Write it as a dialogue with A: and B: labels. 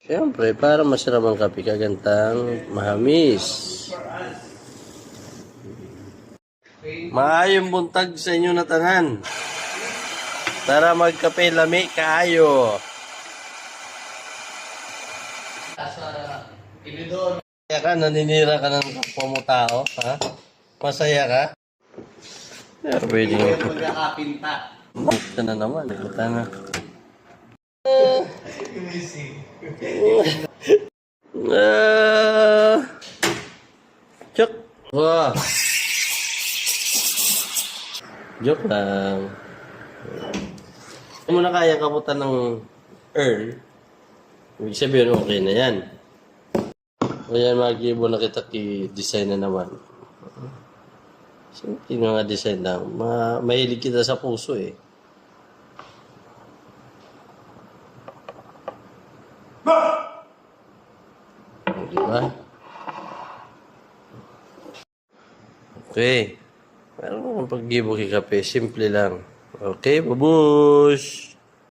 A: Siyempre, para masarap ang kape, kagantang mahamis. Maayong buntag sa inyo na tanan. Tara magkape lami kaayo. Masaya ka? Naninira ka ng kapwa mo tao? Ha? Masaya ka? Yeah, pwede nga.
B: Magkakapinta.
A: Ito na naman. Ito na. Chok. Wow. Joke lang. Kung mo na kaya kabutan ng Earl, ibig sabihin okay na yan. Kaya mag-ibo na kita ki-design na naman. Simple mga design lang. Mahilig kita sa puso eh. Diba? Okay. Pero kung pag-ibo ki kape, simple lang. Okay, babush!